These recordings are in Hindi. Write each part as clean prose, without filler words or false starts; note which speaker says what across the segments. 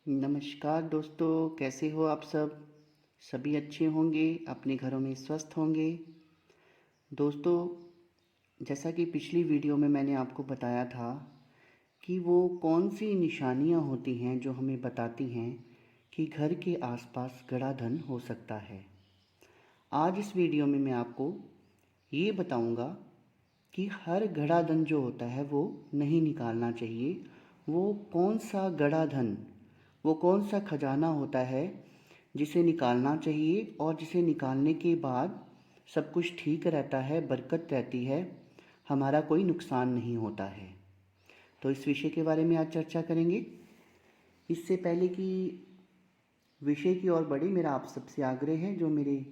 Speaker 1: नमस्कार दोस्तों, कैसे हो आप सब? सभी अच्छे होंगे, अपने घरों में स्वस्थ होंगे। दोस्तों, जैसा कि पिछली वीडियो में मैंने आपको बताया था कि वो कौन सी निशानियां होती हैं जो हमें बताती हैं कि घर के आसपास गड़ा धन हो सकता है। आज इस वीडियो में मैं आपको ये बताऊंगा कि हर गड़ा धन जो होता है वो नहीं निकालना चाहिए। वो कौन सा गड़ा धन, वो कौन सा खजाना होता है जिसे निकालना चाहिए और जिसे निकालने के बाद सब कुछ ठीक रहता है, बरकत रहती है, हमारा कोई नुकसान नहीं होता है। तो इस विषय के बारे में आज चर्चा करेंगे। इससे पहले कि विषय की ओर बढ़े, मेरा आप सबसे आग्रह है, जो मेरे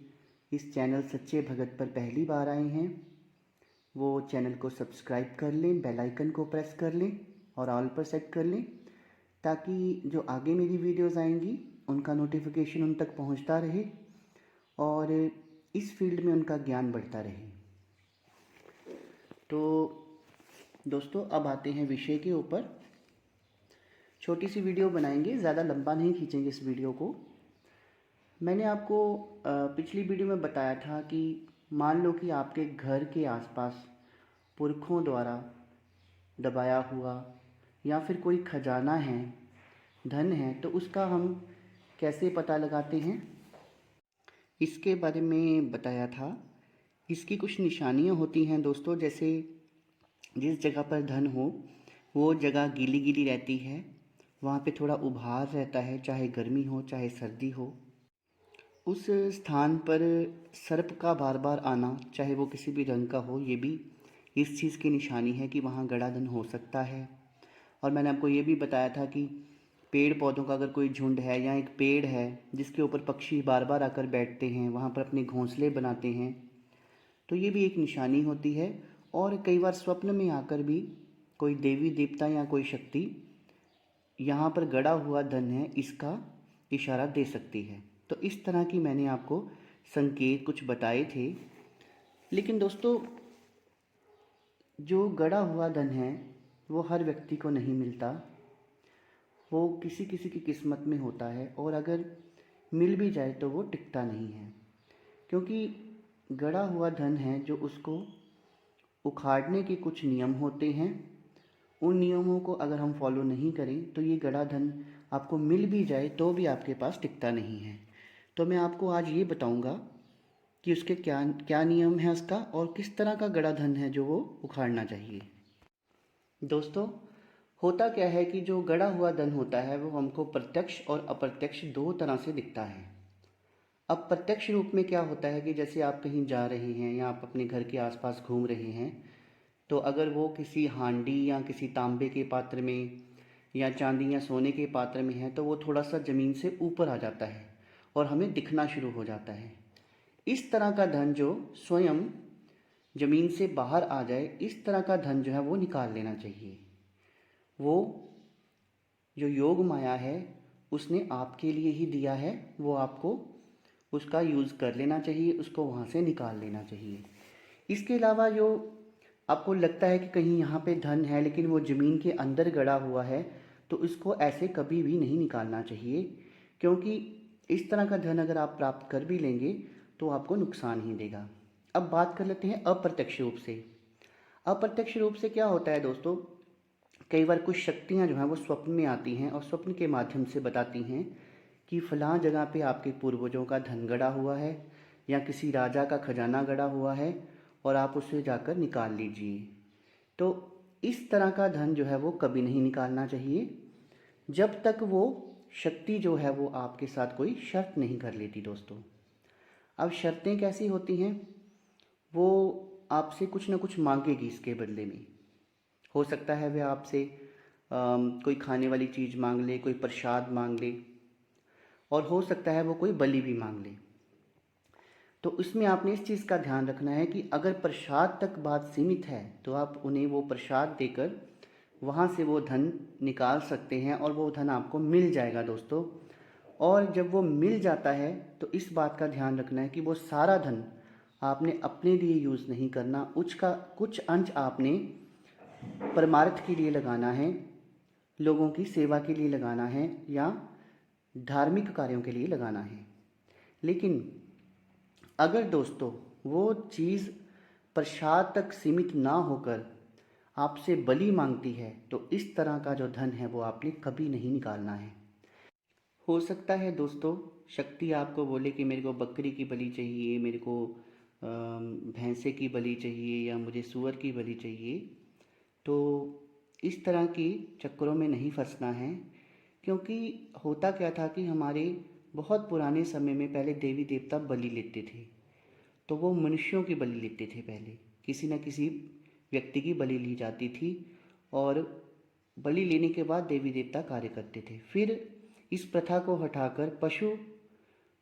Speaker 1: इस चैनल सच्चे भगत पर पहली बार आए हैं वो चैनल को सब्सक्राइब कर लें, बेल आइकन को प्रेस कर लें और ऑल पर सेट कर लें, ताकि जो आगे मेरी वीडियोस आएंगी उनका नोटिफिकेशन उन तक पहुंचता रहे और इस फील्ड में उनका ज्ञान बढ़ता रहे। तो दोस्तों, अब आते हैं विषय के ऊपर। छोटी सी वीडियो बनाएंगे, ज़्यादा लंबा नहीं खींचेंगे इस वीडियो को। मैंने आपको पिछली वीडियो में बताया था कि मान लो कि आपके घर के आसपास पुरखों द्वारा दबाया हुआ या फिर कोई खजाना है, धन है, तो उसका हम कैसे पता लगाते हैं, इसके बारे में बताया था। इसकी कुछ निशानियाँ होती हैं दोस्तों। जैसे जिस जगह पर धन हो वो जगह गीली गीली रहती है, वहाँ पे थोड़ा उभार रहता है, चाहे गर्मी हो चाहे सर्दी हो। उस स्थान पर सर्प का बार बार आना, चाहे वो किसी भी रंग का हो, ये भी इस चीज़ की निशानी है कि वहाँ गड़ा धन हो सकता है। और मैंने आपको ये भी बताया था कि पेड़ पौधों का अगर कोई झुंड है या एक पेड़ है जिसके ऊपर पक्षी बार बार आकर बैठते हैं, वहाँ पर अपने घोंसले बनाते हैं, तो ये भी एक निशानी होती है। और कई बार स्वप्न में आकर भी कोई देवी देवता या कोई शक्ति यहाँ पर गड़ा हुआ धन है इसका इशारा दे सकती है। तो इस तरह की मैंने आपको संकेत कुछ बताए थे। लेकिन दोस्तों, जो गड़ा हुआ धन है वो हर व्यक्ति को नहीं मिलता, वो किसी किसी की किस्मत में होता है, और अगर मिल भी जाए तो वो टिकता नहीं है। क्योंकि गड़ा हुआ धन है जो उसको उखाड़ने के कुछ नियम होते हैं। उन नियमों को अगर हम फॉलो नहीं करें तो ये गड़ा धन आपको मिल भी जाए तो भी आपके पास टिकता नहीं है। तो मैं आपको आज ये बताऊंगा कि उसके क्या क्या नियम है उसका, और किस तरह का गड़ा धन है जो वो उखाड़ना चाहिए। दोस्तों, होता क्या है कि जो गड़ा हुआ धन होता है वो हमको प्रत्यक्ष और अप्रत्यक्ष दो तरह से दिखता है। अब प्रत्यक्ष रूप में क्या होता है कि जैसे आप कहीं जा रहे हैं या आप अपने घर के आसपास घूम रहे हैं, तो अगर वो किसी हांडी या किसी तांबे के पात्र में या चांदी या सोने के पात्र में है तो वो थोड़ा सा ज़मीन से ऊपर आ जाता है और हमें दिखना शुरू हो जाता है। इस तरह का धन जो स्वयं ज़मीन से बाहर आ जाए, इस तरह का धन जो है वो निकाल लेना चाहिए। वो जो योग माया है उसने आपके लिए ही दिया है, वो आपको उसका यूज़ कर लेना चाहिए, उसको वहाँ से निकाल लेना चाहिए। इसके अलावा जो आपको लगता है कि कहीं यहाँ पे धन है लेकिन वो ज़मीन के अंदर गड़ा हुआ है, तो इसको ऐसे कभी भी नहीं निकालना चाहिए, क्योंकि इस तरह का धन अगर आप प्राप्त कर भी लेंगे तो आपको नुकसान ही देगा। अब बात कर लेते हैं अप्रत्यक्ष रूप से। अप्रत्यक्ष रूप से क्या होता है दोस्तों, कई बार कुछ शक्तियाँ जो हैं वो स्वप्न में आती हैं और स्वप्न के माध्यम से बताती हैं कि फ़लाँ जगह पे आपके पूर्वजों का धन गड़ा हुआ है या किसी राजा का खजाना गड़ा हुआ है और आप उसे जाकर निकाल लीजिए। तो इस तरह का धन जो है वो कभी नहीं निकालना चाहिए जब तक वो शक्ति जो है वो आपके साथ कोई शर्त नहीं कर लेती दोस्तों। अब शर्तें कैसी होती हैं, वो आपसे कुछ ना कुछ मांगेगी इसके बदले में। हो सकता है वह आपसे कोई खाने वाली चीज़ मांग ले, कोई प्रसाद मांग ले, और हो सकता है वो कोई बलि भी मांग ले। तो इसमें आपने इस चीज़ का ध्यान रखना है कि अगर प्रसाद तक बात सीमित है तो आप उन्हें वो प्रसाद देकर वहाँ से वो धन निकाल सकते हैं और वो धन आपको मिल जाएगा दोस्तों। और जब वो मिल जाता है तो इस बात का ध्यान रखना है कि वो सारा धन आपने अपने लिए यूज़ नहीं करना, उसका कुछ अंश आपने परमार्थ के लिए लगाना है, लोगों की सेवा के लिए लगाना है, या धार्मिक कार्यों के लिए लगाना है। लेकिन अगर दोस्तों वो चीज़ प्रसाद तक सीमित ना होकर आपसे बलि मांगती है, तो इस तरह का जो धन है वो आपने कभी नहीं निकालना है। हो सकता है दोस्तों शक्ति आपको बोले कि मेरे को बकरी की बलि चाहिए, मेरे को भैंसे की बलि चाहिए या मुझे सूअर की बलि चाहिए। तो इस तरह की चक्करों में नहीं फंसना है, क्योंकि होता क्या था कि हमारे बहुत पुराने समय में पहले देवी देवता बलि लेते थे। तो वो मनुष्यों की बलि लेते थे, पहले किसी न किसी व्यक्ति की बलि ली जाती थी और बलि लेने के बाद देवी देवता कार्य करते थे। फिर इस प्रथा को हटाकर पशु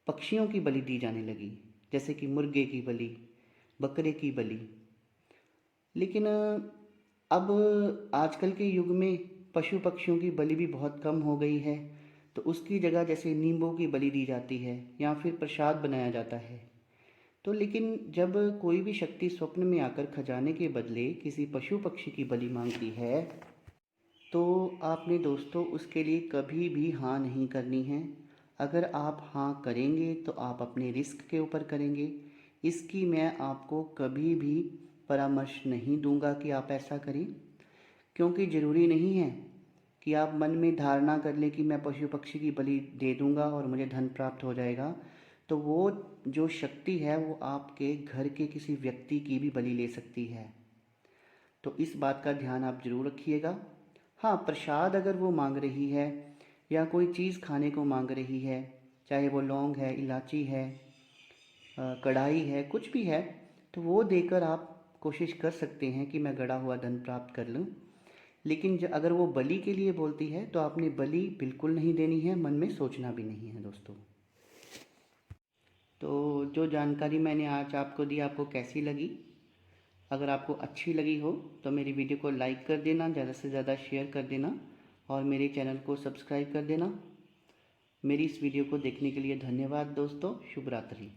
Speaker 1: पक्षियों की बलि दी जाने लगी, जैसे कि मुर्गे की बलि, बकरे की बलि। लेकिन अब आजकल के युग में पशु पक्षियों की बलि भी बहुत कम हो गई है, तो उसकी जगह जैसे नींबू की बलि दी जाती है या फिर प्रसाद बनाया जाता है। तो लेकिन जब कोई भी शक्ति स्वप्न में आकर खजाने के बदले किसी पशु पक्षी की बलि मांगती है, तो आपने दोस्तों उसके लिए कभी भी हाँ नहीं करनी है। अगर आप हाँ करेंगे तो आप अपने रिस्क के ऊपर करेंगे। इसकी मैं आपको कभी भी परामर्श नहीं दूंगा कि आप ऐसा करें, क्योंकि ज़रूरी नहीं है कि आप मन में धारणा कर लें कि मैं पशु पक्षी की बलि दे दूंगा और मुझे धन प्राप्त हो जाएगा। तो वो जो शक्ति है वो आपके घर के किसी व्यक्ति की भी बलि ले सकती है। तो इस बात का ध्यान आप ज़रूर रखिएगा। हाँ, प्रसाद अगर वो मांग रही है या कोई चीज़ खाने को मांग रही है, चाहे वो लौंग है, इलायची है, कढ़ाई है, कुछ भी है, तो वो देकर आप कोशिश कर सकते हैं कि मैं गड़ा हुआ धन प्राप्त कर लूँ। लेकिन अगर वो बलि के लिए बोलती है तो आपने बलि बिल्कुल नहीं देनी है, मन में सोचना भी नहीं है दोस्तों। तो जो जानकारी मैंने आज आपको दी, आपको कैसी लगी? अगर आपको अच्छी लगी हो तो मेरी वीडियो को लाइक कर देना, ज़्यादा से ज़्यादा शेयर कर देना और मेरे चैनल को सब्सक्राइब कर देना। मेरी इस वीडियो को देखने के लिए धन्यवाद दोस्तों। शुभ रात्रि।